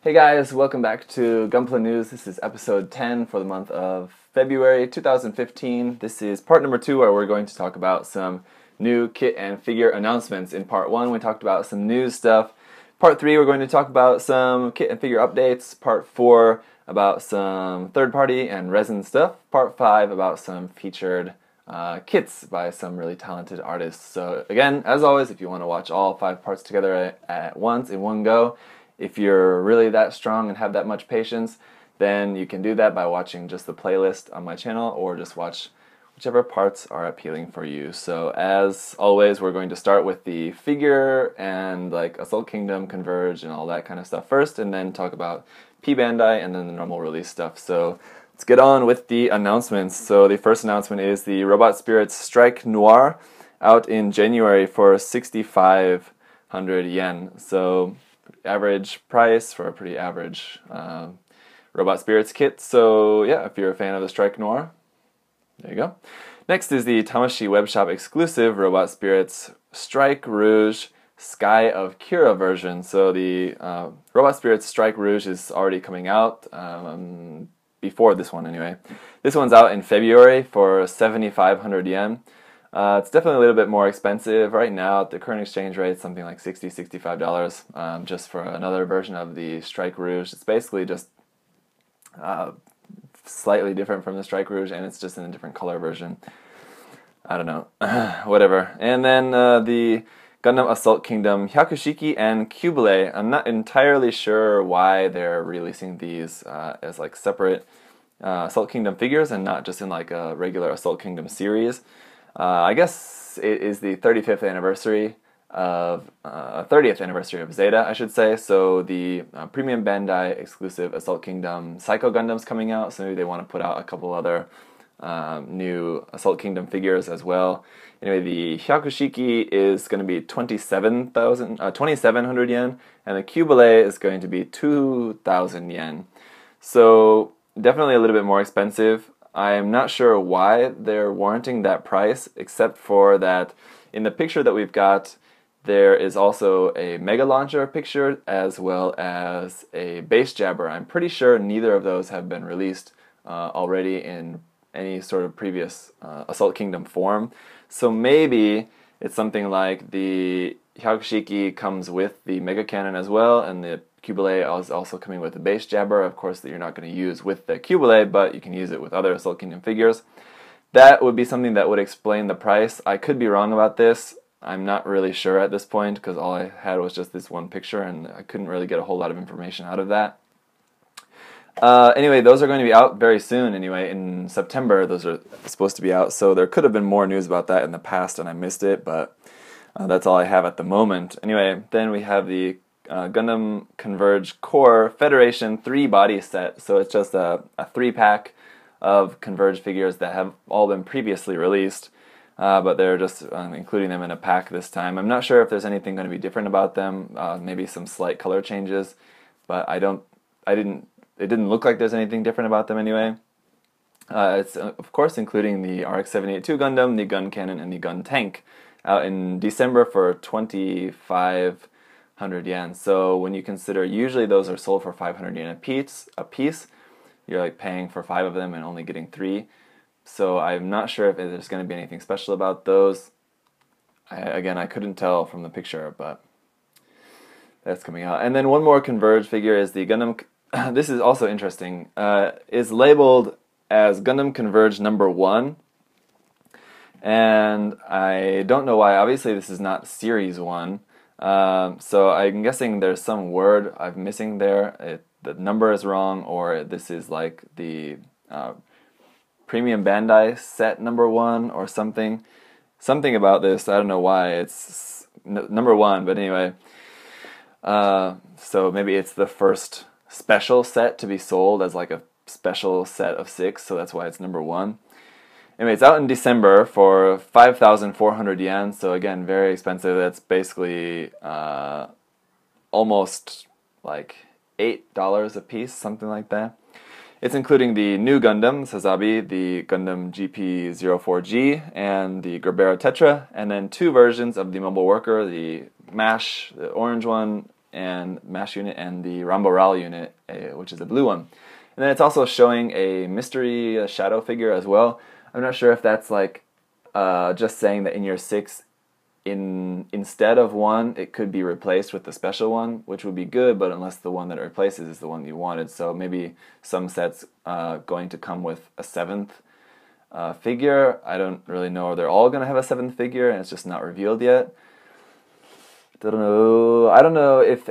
Hey guys, welcome back to Gunpla News. This is episode 10 for the month of February 2015. This is part number 2 where we're going to talk about some new kit and figure announcements. In part 1 we talked about some news stuff. Part 3 we're going to talk about some kit and figure updates. Part 4 about some third-party and resin stuff. Part 5 about some featured kits by some really talented artists. So again, as always, if you want to watch all 5 parts together at once in one go, if you're really that strong and have that much patience, then you can do that by watching just the playlist on my channel or just watch whichever parts are appealing for you. So as always, we're going to start with the figure and like Assault Kingdom, Converge, and all that kind of stuff first, and then talk about P Bandai and then the normal release stuff. So let's get on with the announcements. So the first announcement is the Robot Spirits Strike Noir out in January for 6,500 yen. So average price for a pretty average Robot Spirits kit. So yeah, if you're a fan of the Strike Noir, there you go. Next is the Tamashii Webshop exclusive Robot Spirits Strike Rouge Sky of Kira version. So the Robot Spirits Strike Rouge is already coming out before this one anyway. This one's out in February for 7,500 yen. It's definitely a little bit more expensive right now at the current exchange rate, something like $60–65 just for another version of the Strike Rouge. It's basically just slightly different from the Strike Rouge, and it's just in a different color version. I don't know, whatever. And then the Gundam Assault Kingdom Hyakushiki and Cubile. I'm not entirely sure why they're releasing these as like separate Assault Kingdom figures and not just in like a regular Assault Kingdom series. I guess it is the 35th anniversary of 30th anniversary of Zeta, I should say. So the premium Bandai exclusive Assault Kingdom Psycho Gundam's coming out. So maybe they want to put out a couple other new Assault Kingdom figures as well. Anyway, the Hyakushiki is going to be 2,700 yen, and the Cubile is going to be 2,000 yen. So definitely a little bit more expensive. I'm not sure why they're warranting that price, except for that in the picture that we've got, there is also a Mega Launcher picture as well as a Base Jabber. I'm pretty sure neither of those have been released already in any sort of previous Assault Kingdom form. So maybe it's something like the Hyakushiki comes with the Mega Cannon as well, and the Cubile is also coming with the Base Jabber, of course, that you're not going to use with the Cubile, but you can use it with other Assault Kingdom figures. That would be something that would explain the price. I could be wrong about this. I'm not really sure at this point, because all I had was just this one picture, and I couldn't really get a whole lot of information out of that. Anyway, those are going to be out very soon. Anyway, in September, those are supposed to be out, so there could have been more news about that in the past, and I missed it, but that's all I have at the moment. Anyway, then we have the Gundam Converge Core Federation 3 body set. So it's just a 3-pack of Converge figures that have all been previously released, but they're just including them in a pack this time. I'm not sure if there's anything going to be different about them. Maybe some slight color changes, but it didn't look like there's anything different about them anyway. It's of course including the RX-782 Gundam, the Gun Cannon, and the Gun Tank out in December for 2,500 yen. So when you consider usually those are sold for 500 yen a piece, you're like paying for 5 of them and only getting 3. So I'm not sure if there's going to be anything special about those. Again, I couldn't tell from the picture, but that's coming out. And then one more Converge figure is the Gundam. This is also interesting. Is labeled as Gundam Converge number 1. And I don't know why. Obviously, this is not Series 1. So I'm guessing there's some word I'm missing there. The number is wrong, or this is like the Premium Bandai set number 1 or something. Something about this. I don't know why it's number 1, but anyway. So maybe it's the first special set to be sold as like a special set of 6, so that's why it's number 1. Anyway, it's out in December for 5,400 yen, so again, very expensive. That's basically almost like $8 a piece, something like that. It's including the new Gundam, Sazabi, the Gundam GP04G, and the Gerbera Tetra, and then 2 versions of the Mobile Worker, the MASH, the orange one, and mash unit, and the Ramboral unit, which is a blue one. And then it's also showing a mystery shadow figure as well. I'm not sure if that's like just saying that in year 6, instead of one, it could be replaced with the special one, which would be good, but unless the one that it replaces is the one you wanted. So maybe some sets going to come with a 7th figure. I don't really know if they're all going to have a 7th figure, and it's just not revealed yet. I don't know if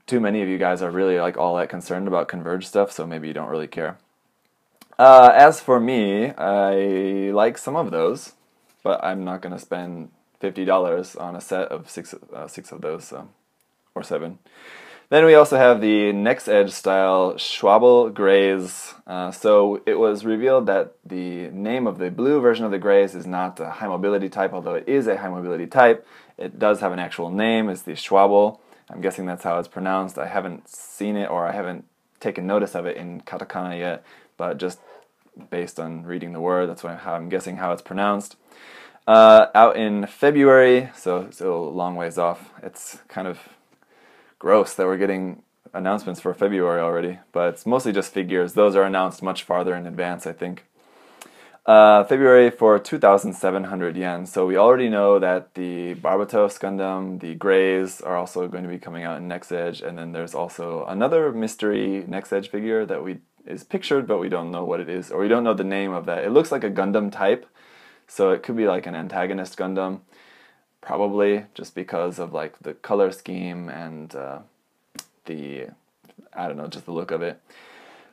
too many of you guys are really like all that concerned about Converge stuff, so maybe you don't really care. As for me, I like some of those, but I'm not going to spend $50 on a set of six of those, or 7. Then we also have the Next Edge style Schwabel Greys. So it was revealed that the name of the blue version of the Greys is not a high mobility type, although it is a high mobility type. It does have an actual name. It's the Schwabel. I'm guessing that's how it's pronounced. I haven't seen it, or I haven't taken notice of it in katakana yet, but just based on reading the word, that's how I'm guessing how it's pronounced. Out in February, so still a long ways off. It's kind of gross that we're getting announcements for February already, but it's mostly just figures. Those are announced much farther in advance, I think. February for 2,700 yen. So we already know that the Barbatos Gundam, the Greys, are also going to be coming out in Next Edge, and then there's also another mystery Next Edge figure that is pictured, but we don't know what it is, or we don't know the name of that. It looks like a Gundam type, so it could be like an antagonist Gundam, probably, just because of like the color scheme and I don't know, just the look of it.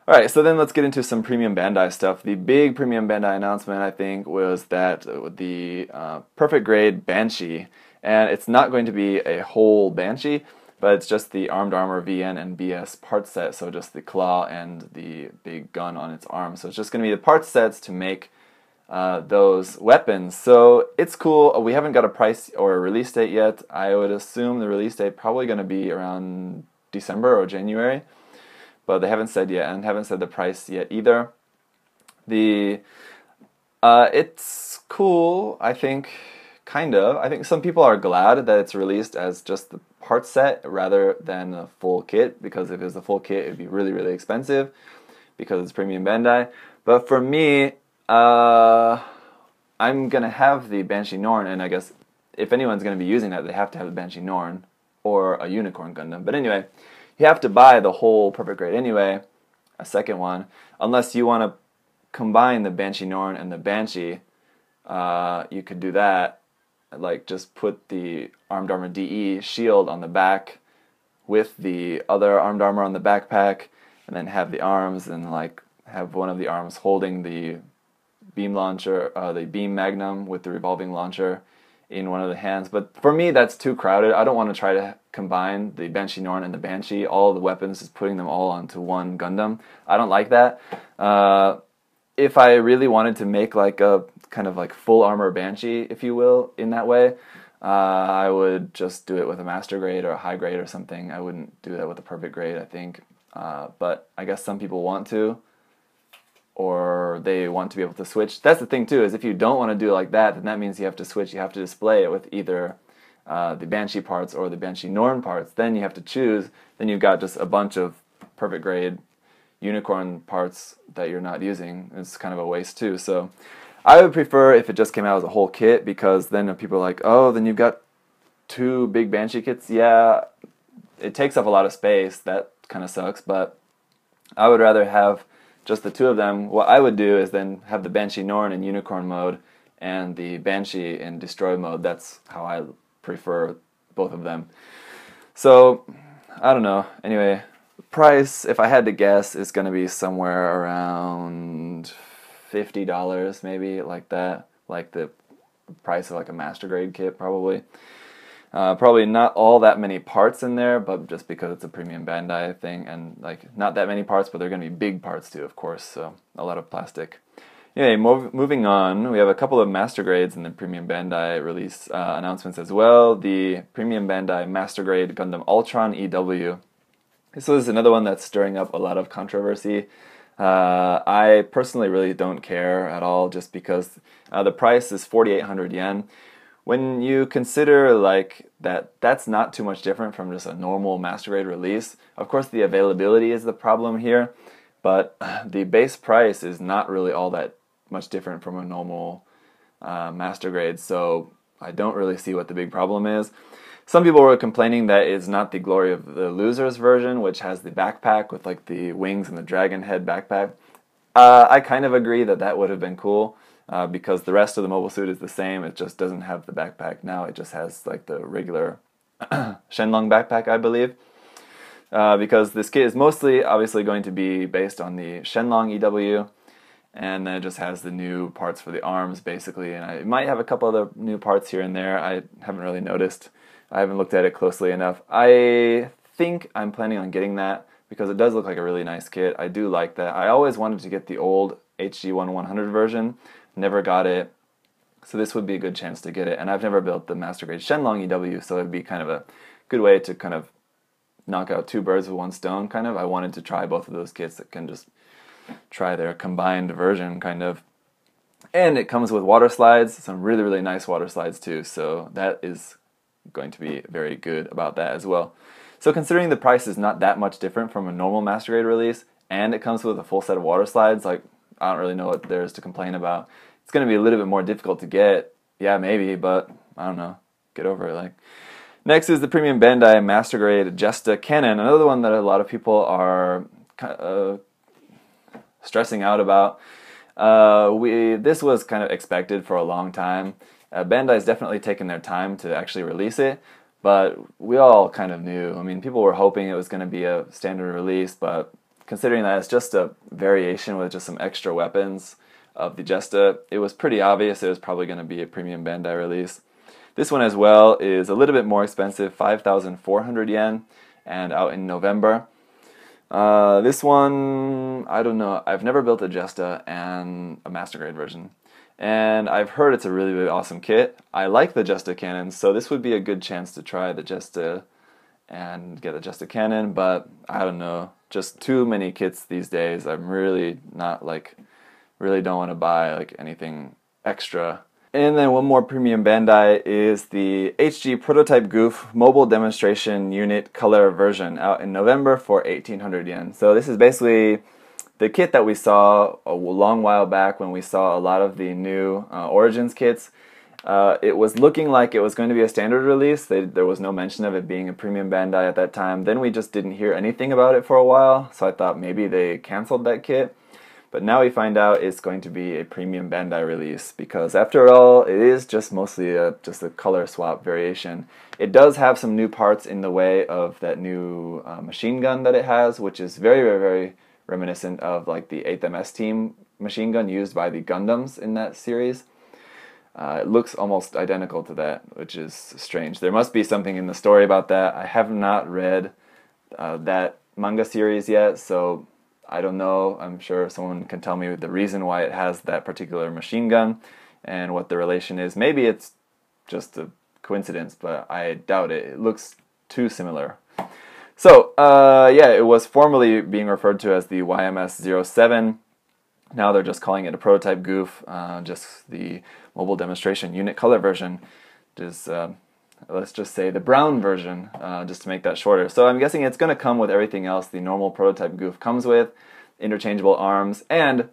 Alright, so then let's get into some Premium Bandai stuff. The big Premium Bandai announcement, I think, was that the Perfect Grade Banshee, and it's not going to be a whole Banshee, but it's just the Armed Armor VN and BS part set, so just the claw and the big gun on its arm. So it's just going to be the part sets to make those weapons. So it's cool. We haven't got a price or a release date yet. I would assume the release date probably going to be around December or January, but they haven't said yet, and haven't said the price yet either. It's cool, I think, kind of. I think some people are glad that it's released as just the part set rather than a full kit, because if it was a full kit, it'd be really, really expensive because it's Premium Bandai. But for me, I'm going to have the Banshee Norn, and I guess if anyone's going to be using that, they have to have the Banshee Norn or a Unicorn Gundam. But anyway, you have to buy the whole Perfect Grade anyway, a second one, unless you want to combine the Banshee Norn and the Banshee. You could do that, like just put the Armed Armor DE shield on the back with the other Armed Armor on the backpack, and then have the arms, and like have one of the arms holding the beam launcher, the beam magnum with the revolving launcher in one of the hands. But for me, that's too crowded. I don't want to try to combine the Banshee Norn and the Banshee, all the weapons, just putting them all onto one Gundam. I don't like that. If I really wanted to make like a kind of like full armor Banshee, if you will, in that way, I would just do it with a Master Grade or a High Grade or something. I wouldn't do that with a Perfect Grade, I think. But I guess some people want to, or they want to be able to switch. That's the thing too, is if you don't want to do it like that, then that means you have to switch. You have to display it with either the Banshee parts or the Banshee Norn parts. Then you have to choose. Then you've got just a bunch of Perfect Grade Unicorn parts that you're not using. It's kind of a waste too. So I would prefer if it just came out as a whole kit, because then people are like, oh, then you've got 2 big Banshee kits. Yeah, it takes up a lot of space. That kind of sucks, but I would rather have just the 2 of them. What I would do is then have the Banshee Norn in Unicorn mode and the Banshee in Destroy mode. That's how I prefer both of them. So, I don't know. Anyway, price, if I had to guess, is going to be somewhere around $50, maybe, like that. Like the price of like a Master Grade kit, probably. Probably not all that many parts in there, but just because it's a Premium Bandai thing, and like not that many parts, but they're going to be big parts too, of course, so a lot of plastic. Anyway, moving on, we have a couple of Master Grades in the Premium Bandai release announcements as well. The Premium Bandai Master Grade Gundam Ultron EW. This was another one that's stirring up a lot of controversy. I personally really don't care at all, just because the price is 4,800 yen. When you consider like that's not too much different from just a normal Master Grade release. Of course, the availability is the problem here, but the base price is not really all that much different from a normal Master Grade, so I don't really see what the big problem is. Some people were complaining that it's not the glory of the Losers version, which has the backpack with like the wings and the dragon head backpack. I kind of agree that that would have been cool, because the rest of the mobile suit is the same, it just doesn't have the backpack now, it just has like the regular Shenlong backpack, I believe. Because this kit is mostly obviously going to be based on the Shenlong EW, and then it just has the new parts for the arms basically, and it might have a couple other new parts here and there. I haven't really noticed. I haven't looked at it closely enough. I think I'm planning on getting that because it does look like a really nice kit. I do like that. I always wanted to get the old HG1100 version, never got it, so this would be a good chance to get it. And I've never built the Master Grade Shenlong EW, so it'd be kind of a good way to kind of knock out two birds with one stone, kind of. I wanted to try both of those kits that can just try their combined version, kind of. And it comes with water slides, some really, really nice water slides too, so that is going to be very good about that as well. So considering the price is not that much different from a normal Master Grade release, and it comes with a full set of water slides, like, I don't really know what there is to complain about. It's going to be a little bit more difficult to get, yeah, maybe, but I don't know, get over it. Like, next is the Premium Bandai Master Grade Jesta Cannon, another one that a lot of people are stressing out about. This was kind of expected for a long time. Bandai's definitely taken their time to actually release it, but we all kind of knew. I mean, people were hoping it was going to be a standard release, but considering that it's just a variation with just some extra weapons of the Jesta, it was pretty obvious it was probably going to be a Premium Bandai release. This one as well is a little bit more expensive, 5,400 yen, and out in November. This one, I don't know, I've never built a Jesta and a Master Grade version, and I've heard it's a really, really awesome kit. I like the Jesta Cannon, so this would be a good chance to try the Jesta and get the Jesta Cannon, but I don't know, just too many kits these days. I'm really not like, really don't want to buy like anything extra. And then one more Premium Bandai is the HG Prototype Goof Mobile Demonstration Unit Color version, out in November for 1,800 yen. So this is basically the kit that we saw a long while back when we saw a lot of the new Origins kits. It was looking like it was going to be a standard release. There was no mention of it being a Premium Bandai at that time. Then we just didn't hear anything about it for a while, so I thought maybe they canceled that kit. But now we find out it's going to be a Premium Bandai release, because after all, it is just mostly just a color swap variation. It does have some new parts in the way of that new machine gun that it has, which is very, very, very reminiscent of like the 8th MS Team machine gun used by the Gundams in that series. It looks almost identical to that, which is strange. There must be something in the story about that. I have not read that manga series yet, so I don't know. I'm sure someone can tell me the reason why it has that particular machine gun and what the relation is. Maybe it's just a coincidence, but I doubt it. It looks too similar. So, yeah, it was formerly being referred to as the YMS-07. Now they're just calling it a Prototype Goof, just the Mobile Demonstration Unit Color version. Just, let's just say the brown version, just to make that shorter. So I'm guessing it's going to come with everything else the normal Prototype Goof comes with, interchangeable arms, and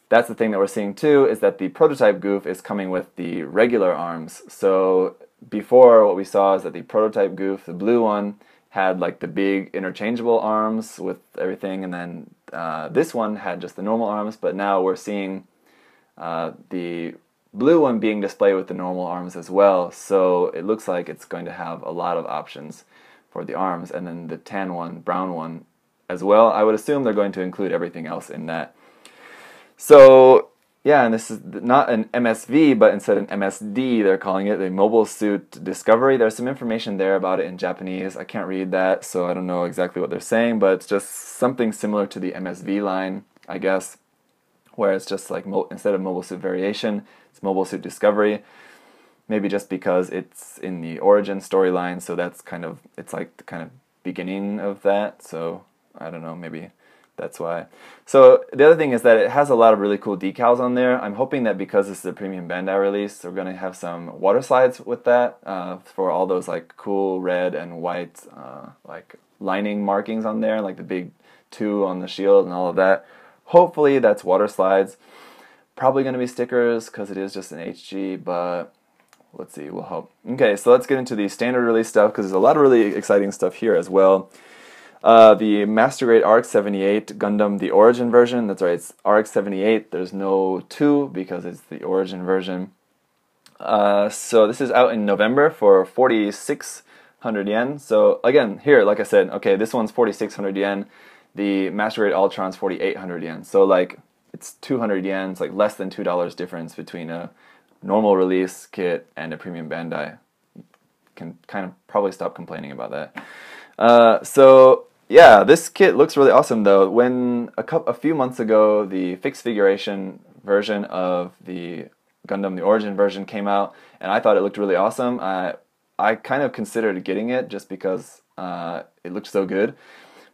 that's the thing that we're seeing too, is that the Prototype Goof is coming with the regular arms. So before, what we saw is that the Prototype Goof, the blue one, had like the big interchangeable arms with everything, and then this one had just the normal arms, but now we're seeing the blue one being displayed with the normal arms as well, so it looks like it's going to have a lot of options for the arms, and then the tan one, brown one as well. I would assume they're going to include everything else in that. So yeah, and this is not an MSV, but instead an MSD, they're calling it, the Mobile Suit Discovery. There's some information there about it in Japanese. I can't read that, so I don't know exactly what they're saying, but it's just something similar to the MSV line, I guess, where it's just like instead of Mobile Suit Variation, it's Mobile Suit Discovery. Maybe just because it's in the Origin storyline, so that's kind of, it's like the kind of beginning of that, so I don't know, maybe that's why. So the other thing is that it has a lot of really cool decals on there. I'm hoping that because this is a premium Bandai release, we're going to have some water slides with that for all those like cool red and white like lining markings on there, like the big 2 on the shield and all of that. Hopefully that's water slides. Probably going to be stickers because it is just an HG, but let's see, we'll hope. Okay, so let's get into the standard release stuff because there's a lot of really exciting stuff here as well. The Master Grade RX-78 Gundam, the Origin version, that's right, it's RX-78, there's no 2 because it's the Origin version. So this is out in November for 4,600 yen. So again, here, like I said, okay, this one's 4,600 yen, the Master Grade Ultron's 4,800 yen. So like, it's 200 yen, it's like less than $2 difference between a normal release kit and a premium Bandai. You can kind of probably stop complaining about that. So yeah, this kit looks really awesome though. When a few months ago the fixed figuration version of the Gundam, the Origin version, came out, and I thought it looked really awesome. I kind of considered getting it just because it looked so good.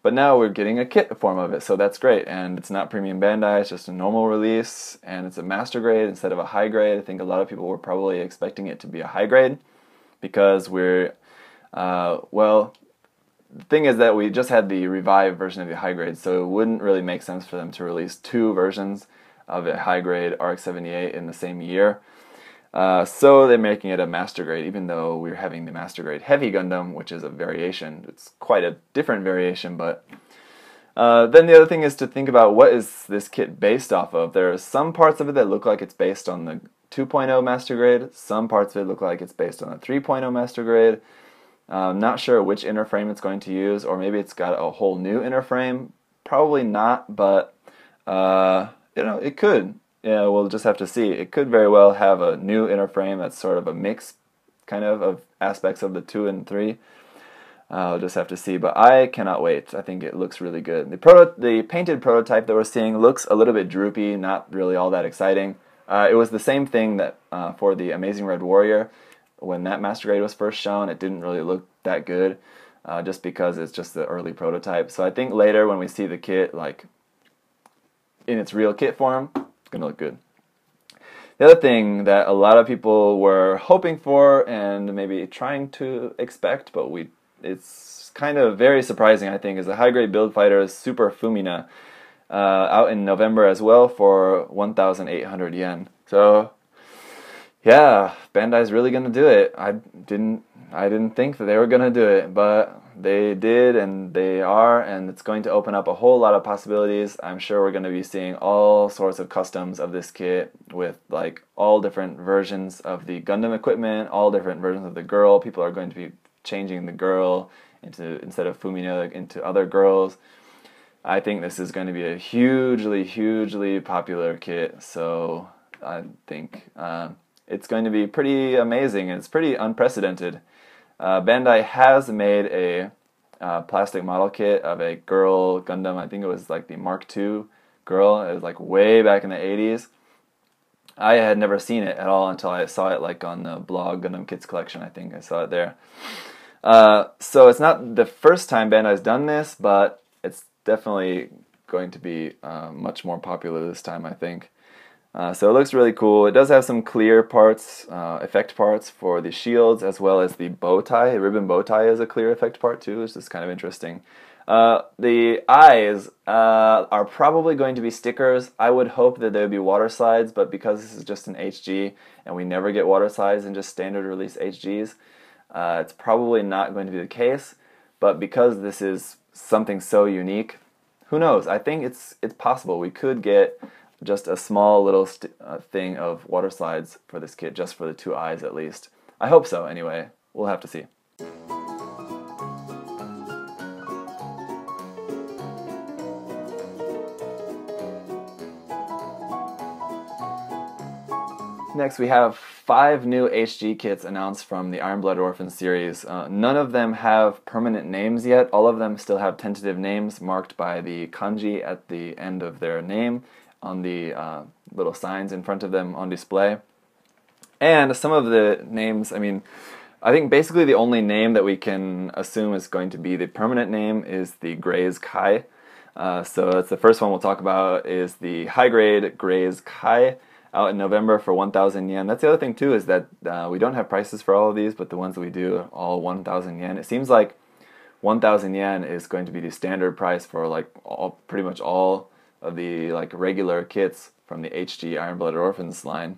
But now we're getting a kit form of it, so that's great. And it's not premium Bandai, it's just a normal release, and it's a master grade instead of a high grade. I think a lot of people were probably expecting it to be a high grade because we're, well, the thing is that we just had the revived version of the high grade, so it wouldn't really make sense for them to release 2 versions of a high grade RX-78 in the same year. So they're making it a master grade, even though we're having the master grade heavy Gundam, which is a variation. It's quite a different variation, but then the other thing is to think about what is this kit based off of. There are some parts of it that look like it's based on the 2.0 master grade. Some parts of it look like it's based on the 3.0 master grade. Not sure which inner frame it's going to use, or maybe it's got a whole new inner frame. Probably not, but you know, it could. Yeah, we'll just have to see. It could very well have a new inner frame that's sort of a mix kind of aspects of the 2 and 3. We'll just have to see, but I cannot wait. I think it looks really good. The painted prototype that we're seeing looks a little bit droopy, not really all that exciting. It was the same thing that for the Amazing Red Warrior. When that master grade was first shown, it didn't really look that good, just because it's just the early prototype. So I think later when we see the kit like in its real kit form, gonna look good. The other thing that a lot of people were hoping for and maybe trying to expect, but it's kind of very surprising, I think, is the high grade build fighter Super Fumina, out in November as well for 1,800 yen. So yeah, Bandai's really gonna do it. I didn't think that they were gonna do it, but they did, and they are, and it's going to open up a whole lot of possibilities. I'm sure we're going to be seeing all sorts of customs of this kit with like all different versions of the Gundam equipment, all different versions of the girl. People are going to be changing the girl instead of Fumina into other girls. I think this is going to be a hugely popular kit, so I think it's going to be pretty amazing, and it's pretty unprecedented. Bandai has made a plastic model kit of a girl Gundam. I think it was like the Mark II girl. It was like way back in the 80s. I had never seen it at all until I saw it like on the blog Gundam Kits Collection. I think I saw it there. So it's not the first time Bandai's done this, but it's definitely going to be much more popular this time, I think. So it looks really cool. It does have some clear parts, effect parts for the shields, as well as the bow tie. The ribbon bow tie is a clear effect part too, which is kind of interesting. The eyes are probably going to be stickers. I would hope that there would be water slides, but because this is just an HG, and we never get water slides in just standard release HGs, it's probably not going to be the case. But because this is something so unique, who knows? I think it's possible. We could get just a small little thing of water slides for this kit, just for the 2 eyes at least. I hope so, anyway. We'll have to see. Next, we have 5 new HG kits announced from the Iron Blood Orphan series. None of them have permanent names yet. All of them still have tentative names marked by the kanji at the end of their name on the little signs in front of them on display. And some of the names, I mean, I think basically the only name that we can assume is going to be the permanent name is the Gray's Kai. So that's the first one we'll talk about is the high grade Grays Kai out in November for 1,000 yen. That's the other thing too, is that we don't have prices for all of these, but the ones that we do are all 1,000 yen. It seems like 1,000 yen is going to be the standard price for like pretty much all of the like regular kits from the HG Iron Blooded Orphans line,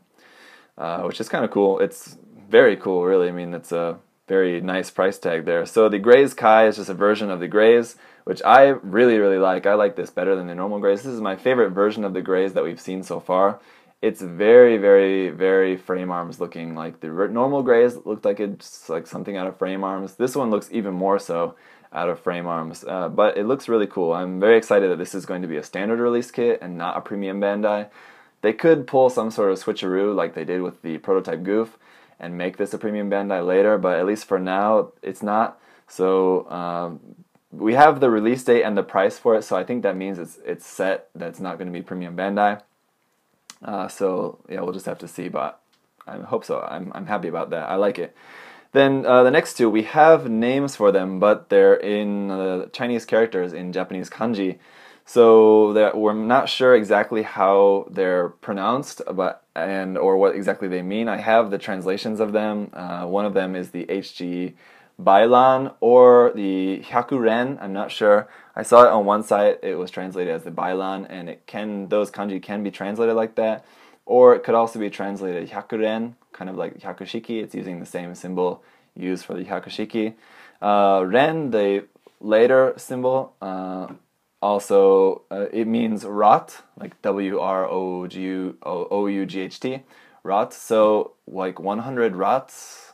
which is kind of cool. It's very cool, really. I mean, it's a very nice price tag there. So the Grays Kai is just a version of the Grays, which I really, really like. I like this better than the normal Grays. This is my favorite version of the Grays that we've seen so far. It's very, very, very frame arms looking. Like the normal Grays looked like it's like something out of frame arms. This one looks even more so out of frame arms, but it looks really cool. I'm very excited that this is going to be a standard release kit and not a premium Bandai. They could pull some sort of switcheroo like they did with the prototype Goof and make this a premium Bandai later, but at least for now it's not. So we have the release date and the price for it, so I think that means it's set that it's not going to be premium Bandai. So yeah, we'll just have to see, but I hope so. I'm happy about that. I like it. Then the next two, we have names for them, but they're in Chinese characters in Japanese kanji. So that we're not sure exactly how they're pronounced, or what exactly they mean. I have the translations of them. One of them is the HG Bailan or the Hyakuren. I'm not sure. I saw it on one site. It was translated as the Bailan, and those kanji can be translated like that, or it could also be translated Hyakuren, kind of like Hyakushiki. It's using the same symbol used for the Hyakushiki. Ren, the later symbol. Also, it means rot, like W-R-O-U-G-H-T, rot. So, like 100 rots.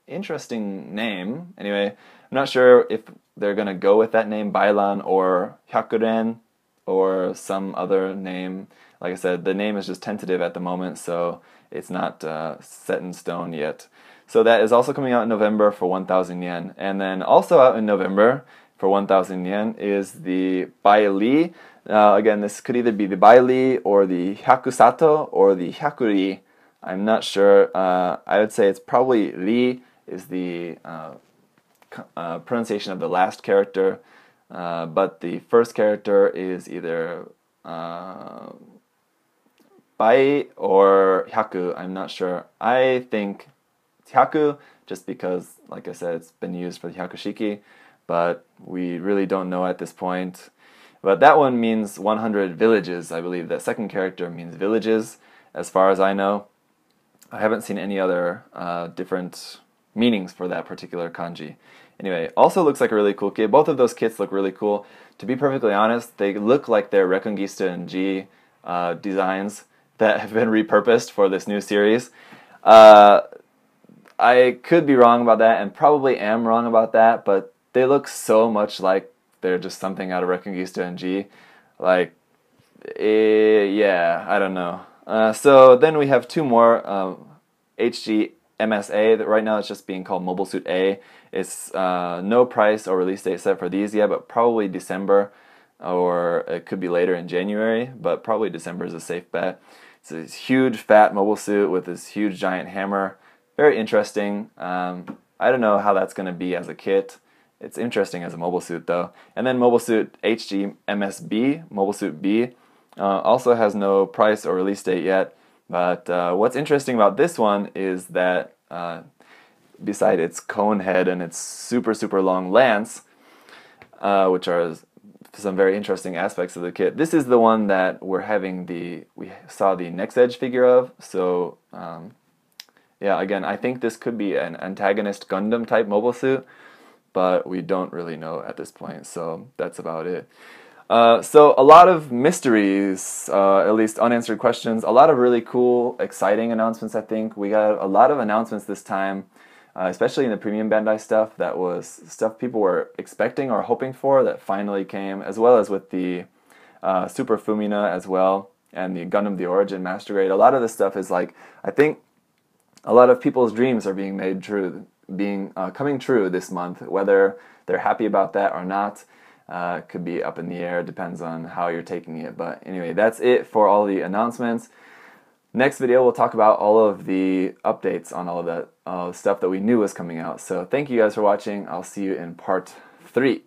Interesting name. Anyway, I'm not sure if they're going to go with that name, Bailan or Hyakuren, or some other name. Like I said, the name is just tentative at the moment, so it's not set in stone yet. So that is also coming out in November for 1,000 yen. And then also out in November for 1,000 yen is the Baili. Again, this could either be the Baili or the Hyakusato or the Hyakuri. I'm not sure. I would say it's probably Ri is the pronunciation of the last character, but the first character is either Bai or Hyaku. I'm not sure. I think it's Hyaku just because, like I said, it's been used for the Hyakushiki, but we really don't know at this point. But that one means 100 villages, I believe. That second character means villages, as far as I know. I haven't seen any other different meanings for that particular kanji. Anyway, also looks like a really cool kit. Both of those kits look really cool. To be perfectly honest, they look like they're Reconquista and G designs that have been repurposed for this new series. I could be wrong about that, and probably am wrong about that, but they look so much like they're just something out of Reconquista and G. Like, yeah, I don't know. So then we have two more HG MSA. That right now it's just being called Mobile Suit A. It's no price or release date set for these yet, but probably December, or it could be later in January, but probably December is a safe bet. It's a huge fat mobile suit with this huge giant hammer. Very interesting. I don't know how that's going to be as a kit. It's interesting as a mobile suit though. And then Mobile Suit HG MSB, Mobile Suit B, also has no price or release date yet. But what's interesting about this one is that beside its cone head and its super, super long lance, which are some very interesting aspects of the kit, this is the one that we saw the Next Edge figure of. So yeah, again, I think this could be an antagonist Gundam type mobile suit, but we don't really know at this point, so that's about it. So a lot of mysteries, at least unanswered questions, a lot of really cool, exciting announcements, I think. We got a lot of announcements this time, especially in the premium Bandai stuff. That was stuff people were expecting or hoping for that finally came, as well as with the Super Fumina as well, and the Gundam The Origin Master Grade. A lot of this stuff is like, I think a lot of people's dreams are being made true, coming true this month. Whether they're happy about that or not could be up in the air. Depends on how you're taking it. But anyway, that's it for all the announcements. Next video, we'll talk about all of the updates on all of that stuff that we knew was coming out. So thank you guys for watching. I'll see you in part 3.